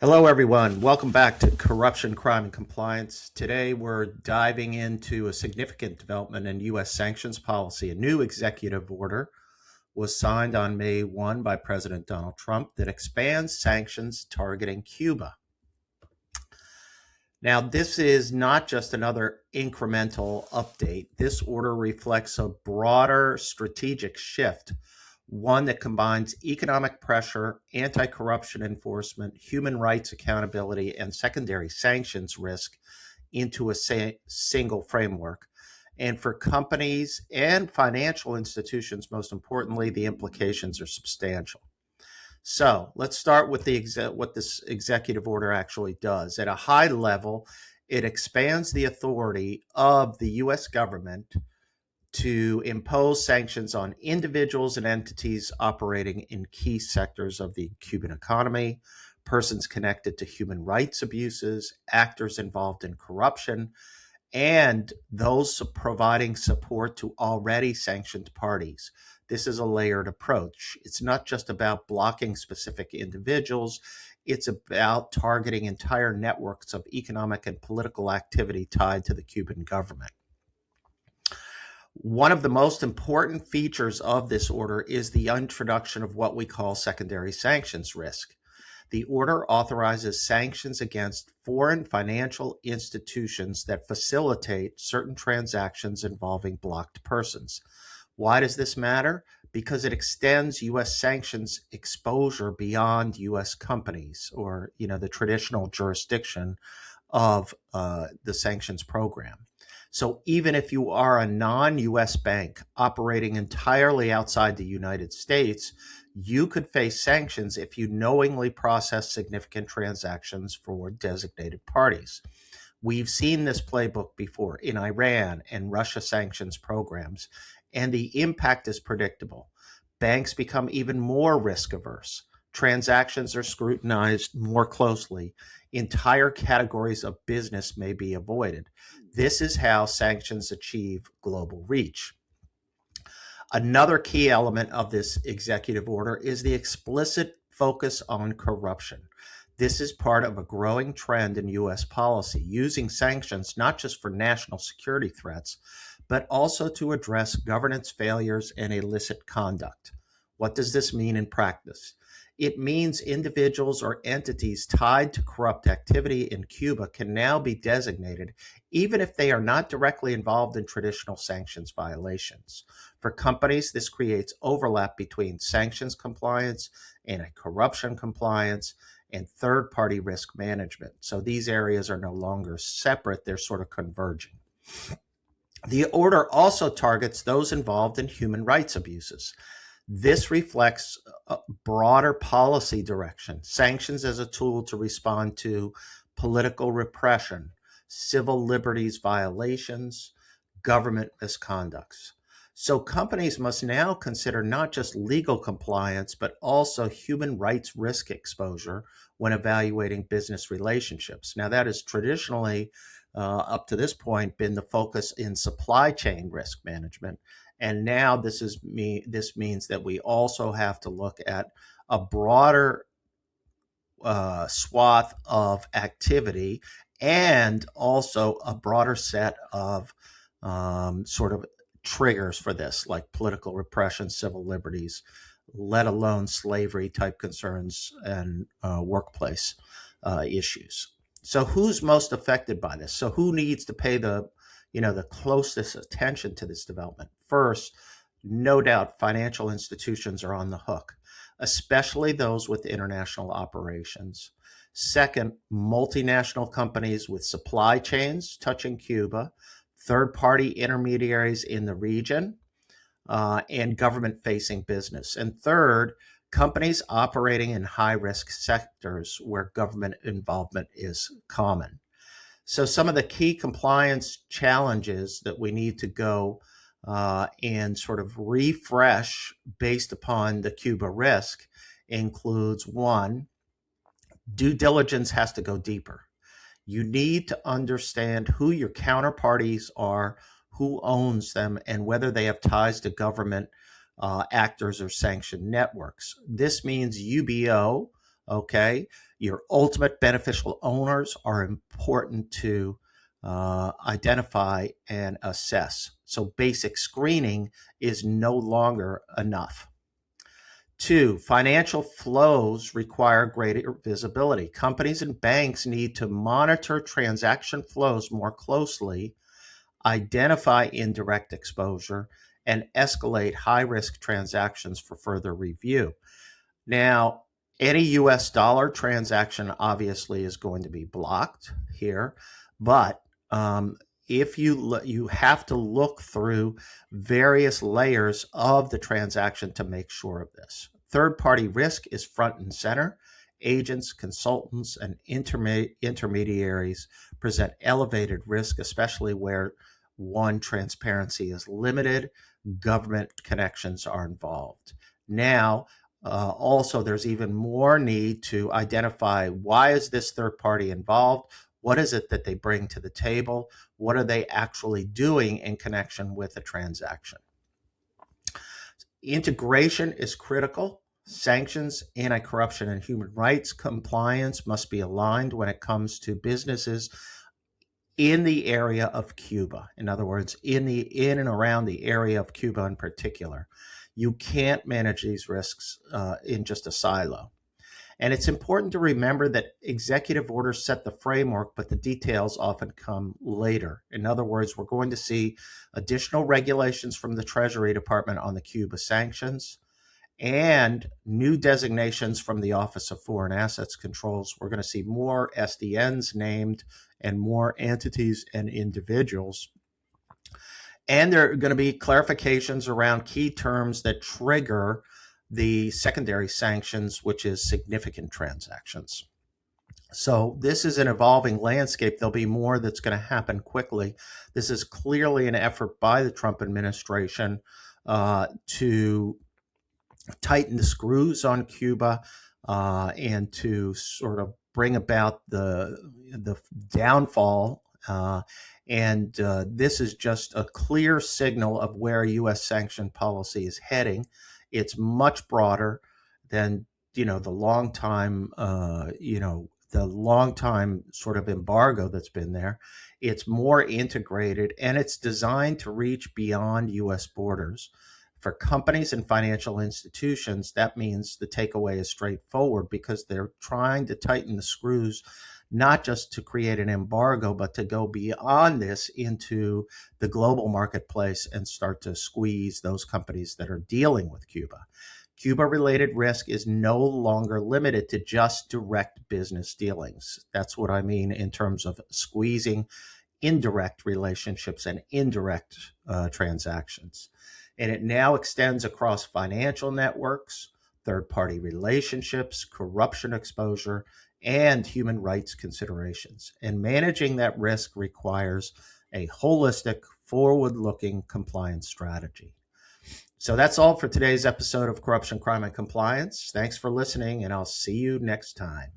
Hello, everyone. Welcome back to Corruption, Crime, and Compliance. Today, we're diving into a significant development in U.S. sanctions policy. A new executive order was signed on May 1 by President Donald Trump that expands sanctions targeting Cuba. Now, this is not just another incremental update. This order reflects a broader strategic shift, one that combines economic pressure, anti-corruption enforcement, human rights accountability, and secondary sanctions risk into a single framework. And for companies and financial institutions, most importantly, the implications are substantial. So let's start with what this executive order actually does. At a high level, it expands the authority of the U.S. government to impose sanctions on individuals and entities operating in key sectors of the Cuban economy, persons connected to human rights abuses, actors involved in corruption, and those providing support to already sanctioned parties. This is a layered approach. It's not just about blocking specific individuals. It's about targeting entire networks of economic and political activity tied to the Cuban government. One of the most important features of this order is the introduction of what we call secondary sanctions risk. The order authorizes sanctions against foreign financial institutions that facilitate certain transactions involving blocked persons. Why does this matter? Because it extends U.S. sanctions exposure beyond U.S. companies or, the traditional jurisdiction of the sanctions program. So even if you are a non-U.S. bank operating entirely outside the United States, you could face sanctions if you knowingly process significant transactions for designated parties. We've seen this playbook before in Iran and Russia sanctions programs, and the impact is predictable. Banks become even more risk averse. Transactions are scrutinized more closely. Entire categories of business may be avoided. This is how sanctions achieve global reach. Another key element of this executive order is the explicit focus on corruption. This is part of a growing trend in U.S. policy, using sanctions not just for national security threats, but also to address governance failures and illicit conduct. What does this mean in practice? It means individuals or entities tied to corrupt activity in Cuba can now be designated, even if they are not directly involved in traditional sanctions violations. For companies, this creates overlap between sanctions compliance, anti-corruption compliance, and third-party risk management. So these areas are no longer separate, they're sort of converging. The order also targets those involved in human rights abuses. This reflects a broader policy direction, sanctions as a tool to respond to political repression, civil liberties violations, government misconducts. So companies must now consider not just legal compliance, but also human rights risk exposure when evaluating business relationships. Now, that has traditionally, up to this point, been the focus in supply chain risk management. And now this means that we also have to look at a broader swath of activity and also a broader set of sort of triggers for this, like political repression, civil liberties, let alone slavery type concerns and workplace issues. So who's most affected by this? So who needs to pay the closest attention to this development? First, no doubt financial institutions are on the hook, especially those with international operations. Second, multinational companies with supply chains touching Cuba, third-party intermediaries in the region, and government-facing business. And third, companies operating in high-risk sectors where government involvement is common. So some of the key compliance challenges that we need to go and sort of refresh based upon the Cuba risk includes: one, due diligence has to go deeper. You need to understand who your counterparties are, who owns them, and whether they have ties to government actors or sanctioned networks. This means UBO Okay, your ultimate beneficial owners are important to identify and assess. So basic screening is no longer enough. Two, financial flows require greater visibility. Companies and banks need to monitor transaction flows more closely, identify indirect exposure, and escalate high-risk transactions for further review. Now, any US dollar transaction obviously is going to be blocked here, but if you have to look through various layers of the transaction to make sure of this. Third-party risk is front and center. Agents, consultants, and intermediaries present elevated risk, especially where one, transparency is limited, government connections are involved. Now, also, there's even more need to identify why is this third party involved? What is it that they bring to the table? What are they actually doing in connection with a transaction? Integration is critical. Sanctions, anti-corruption, and human rights compliance must be aligned when it comes to businesses in the area of Cuba. In other words, in and around the area of Cuba in particular. You can't manage these risks in just a silo. And it's important to remember that executive orders set the framework, but the details often come later. In other words, we're going to see additional regulations from the Treasury Department on the Cuba sanctions and new designations from the Office of Foreign Assets Controls. We're going to see more SDNs named and more entities and individuals. And there are going to be clarifications around key terms that trigger the secondary sanctions, which is significant transactions. So this is an evolving landscape. There'll be more that's going to happen quickly. This is clearly an effort by the Trump administration to tighten the screws on Cuba and to sort of bring about the downfall. This is just a clear signal of where U.S. sanction policy is heading. It's much broader than the long time sort of embargo that's been there. It's more integrated, and it's designed to reach beyond U.S. borders. For companies and financial institutions, that means the takeaway is straightforward because they're trying to tighten the screws, not just to create an embargo, but to go beyond this into the global marketplace and start to squeeze those companies that are dealing with Cuba. Cuba-related risk is no longer limited to just direct business dealings. That's what I mean in terms of squeezing indirect relationships and indirect transactions. And it now extends across financial networks, third-party relationships, corruption exposure, and human rights considerations. And managing that risk requires a holistic, forward-looking compliance strategy. So that's all for today's episode of Corruption, Crime, and Compliance. Thanks for listening, and I'll see you next time.